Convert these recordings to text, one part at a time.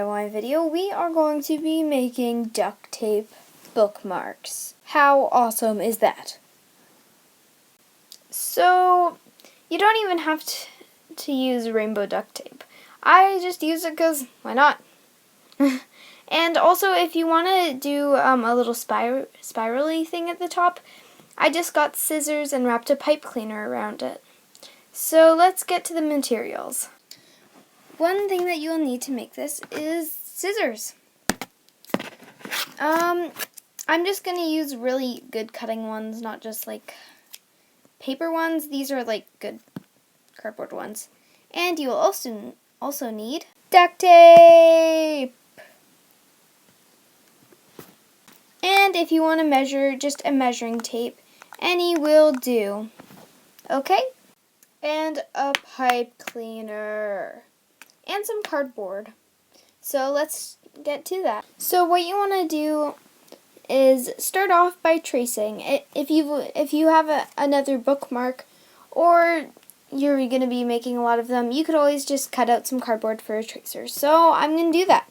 D.I.Y video, we are going to be making duct tape bookmarks. How awesome is that? So, you don't even have to use rainbow duct tape. I just use it because why not? And also, if you want to do a little spirally thing at the top, I just got scissors and wrapped a pipe cleaner around it. So let's get to the materials. One thing that you'll need to make this is scissors. I'm just going to use really good cutting ones, not just like paper ones. These are like good cardboard ones. And you will also need duct tape. And if you want to measure, just a measuring tape. Any will do. Okay? And a pipe cleaner. And some cardboard. So let's get to that. So what you want to do is start off by tracing. If you have another bookmark or you're going to be making a lot of them, you could always just cut out some cardboard for a tracer. So I'm going to do that.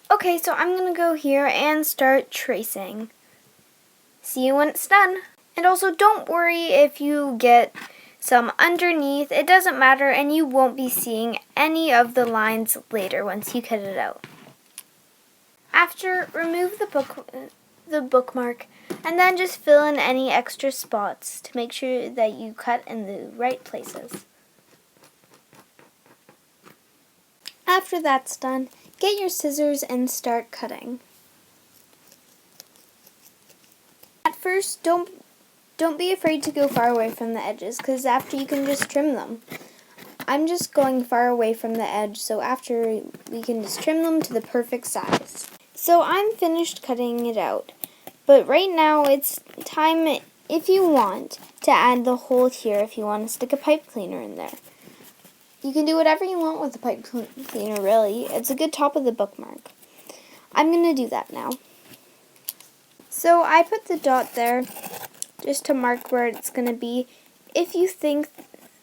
Okay, so I'm going to go here and start tracing. See you when it's done. And also don't worry if you get some underneath. It doesn't matter, and you won't be seeing any of the lines later once you cut it out. After, remove the bookmark, and then just fill in any extra spots to make sure that you cut in the right places. After that's done, get your scissors and start cutting. At first, don't be afraid to go far away from the edges, because after you can just trim them. I'm just going far away from the edge, so after we can just trim them to the perfect size. So I'm finished cutting it out, but right now it's time, if you want, to add the hole here if you want to stick a pipe cleaner in there. You can do whatever you want with the pipe cleaner, really. It's a good top of the bookmark. I'm going to do that now. So I put the dot there just to mark where it's going to be. If you think,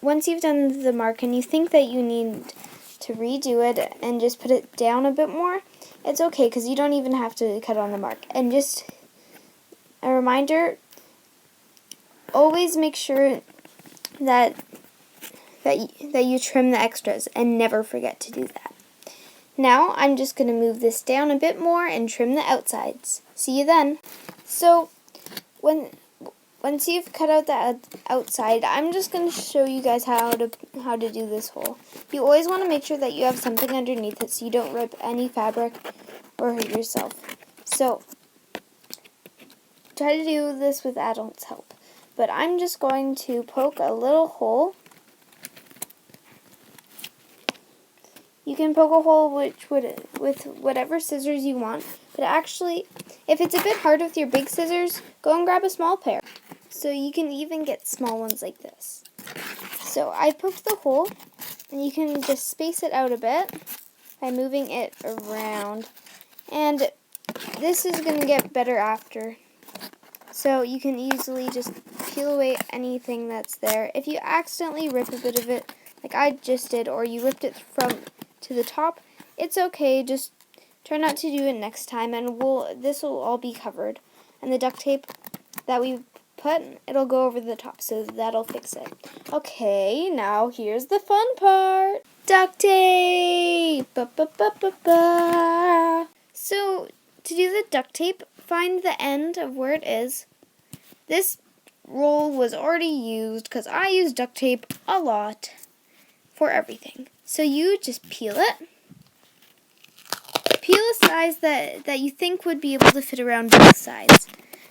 once you've done the mark and you think that you need to redo it and just put it down a bit more, it's okay because you don't even have to cut on the mark. And just a reminder, always make sure that you trim the extras and never forget to do that. Now I'm just going to move this down a bit more and trim the outsides. See you then. So once you've cut out the outside, I'm just going to show you guys how to do this hole. You always want to make sure that you have something underneath it so you don't rip any fabric or hurt yourself. So try to do this with adults' help. But I'm just going to poke a little hole. You can poke a hole with whatever scissors you want, but actually, if it's a bit hard with your big scissors, go and grab a small pair. So you can even get small ones like this. So I poked the hole, and you can just space it out a bit by moving it around. And this is going to get better after. So you can easily just peel away anything that's there. If you accidentally rip a bit of it, like I just did, or you ripped it from to the top, it's okay. Just try not to do it next time, and this will all be covered. And the duct tape that we put, it'll go over the top, so that'll fix it. Okay, now here's the fun part. Duct tape! Ba-ba-ba-ba-ba. So, to do the duct tape, find the end of where it is. This roll was already used because I use duct tape a lot for everything. So you just peel it. Peel a size that you think would be able to fit around both sides.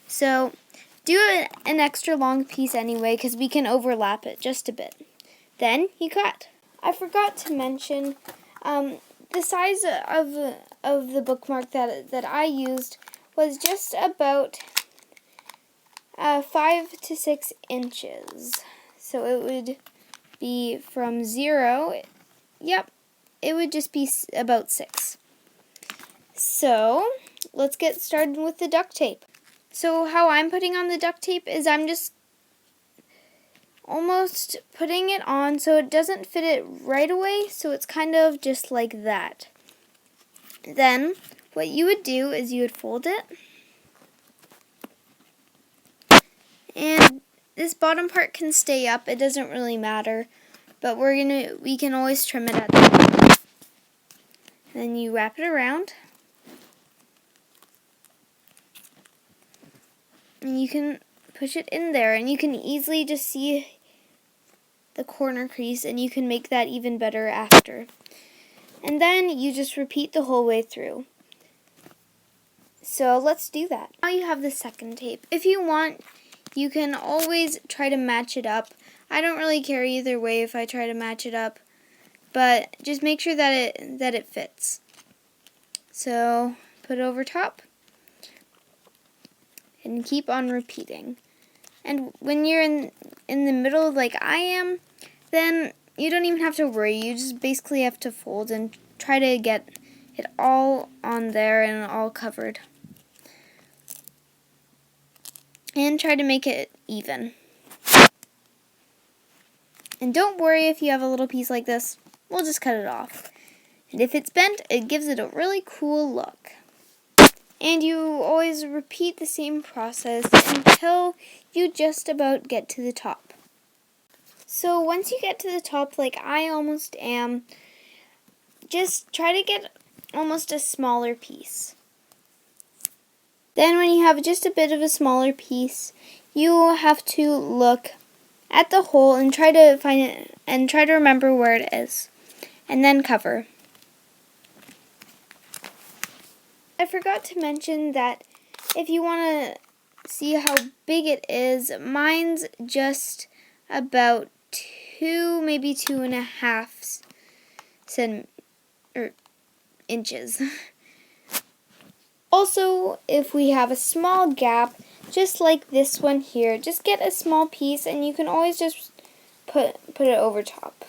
So do an extra long piece anyway because we can overlap it just a bit. Then you cut. I forgot to mention the size of the bookmark that I used was just about 5 to 6 inches. So it would be from 0, yep, it would just be about 6. So let's get started with the duct tape. So how I'm putting on the duct tape is I'm just almost putting it on so it doesn't fit it right away, so it's kind of just like that. Then what you would do is you would fold it, and this bottom part can stay up. It doesn't really matter, but we can always trim it at the end. Then you wrap it around, and you can push it in there, and you can easily just see the corner crease, and you can make that even better after. And then you just repeat the whole way through. So let's do that. Now you have the second tape. If you want, you can always try to match it up. I don't really care either way if I try to match it up, but just make sure that it fits. So put it over top and keep on repeating. And when you're in the middle like I am, then you don't even have to worry. You just basically have to fold and try to get it all on there and all covered. And try to make it even. And don't worry if you have a little piece like this. We'll just cut it off. And if it's bent, it gives it a really cool look. And you always repeat the same process until you just about get to the top. So once you get to the top, like I almost am, just try to get almost a smaller piece. Then when you have just a bit of a smaller piece, you have to look at the hole and try to find it and try to remember where it is. And then cover. I forgot to mention that if you want to see how big it is, mine's just about 2, maybe 2.5 inches. Also, if we have a small gap, just like this one here, just get a small piece and you can always just put it over top.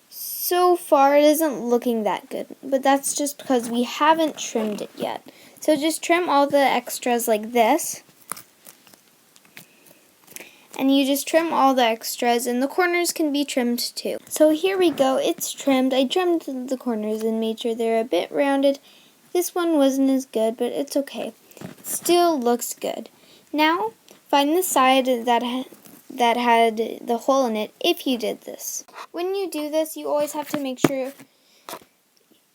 So far, it isn't looking that good, but that's just because we haven't trimmed it yet. So just trim all the extras like this. And you just trim all the extras, and the corners can be trimmed too. So here we go, it's trimmed. I trimmed the corners and made sure they're a bit rounded. This one wasn't as good, but it's okay. Still looks good. Now, find the side that had the hole in it if you did this. When you do this, you always have to make sure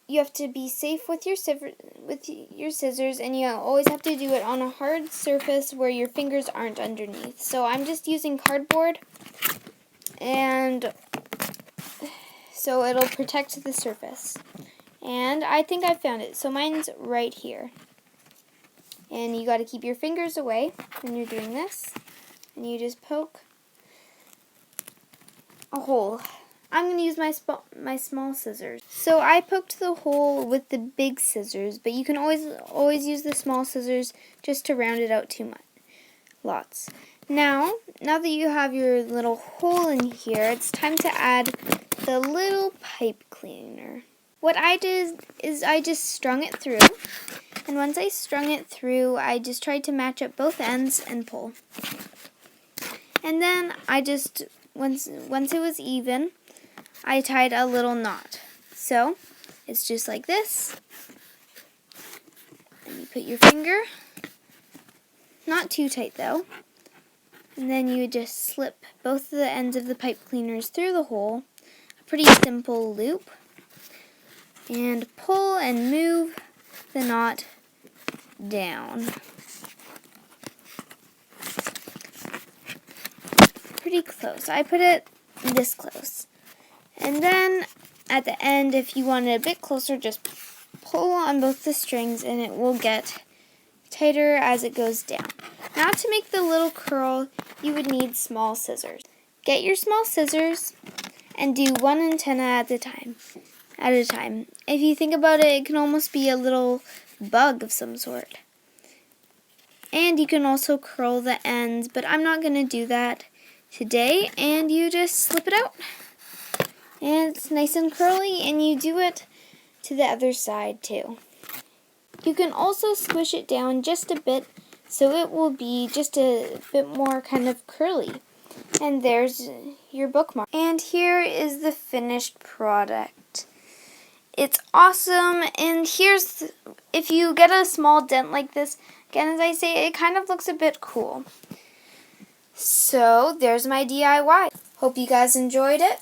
you have to be safe with your scissors, and you always have to do it on a hard surface where your fingers aren't underneath. So I'm just using cardboard, and so it'll protect the surface. And I think I found it. So mine's right here. And you got to keep your fingers away when you're doing this, and you just poke a hole. I'm going to use my small scissors. So I poked the hole with the big scissors, but you can always use the small scissors just to round it out too much. Lots. Now that you have your little hole in here, it's time to add the little pipe cleaner. What I did is I just strung it through, and once I strung it through, I just tried to match up both ends and pull. And then I just, once it was even, I tied a little knot. So it's just like this. And you put your finger, not too tight though, and then you just slip both of the ends of the pipe cleaners through the hole. A pretty simple loop. And pull and move the knot down. Pretty close. I put it this close. And then at the end, if you want it a bit closer, just pull on both the strings and it will get tighter as it goes down. Now to make the little curl, you would need small scissors. Get your small scissors and do one antenna at a time. If you think about it, it can almost be a little bug of some sort. And you can also curl the ends, but I'm not going to do that today. And you just slip it out. And it's nice and curly, and you do it to the other side too. You can also squish it down just a bit so it will be just a bit more kind of curly. And there's your bookmark. And here is the finished product. It's awesome, and if you get a small dent like this, again, as I say, it kind of looks a bit cool. So, there's my DIY. Hope you guys enjoyed it.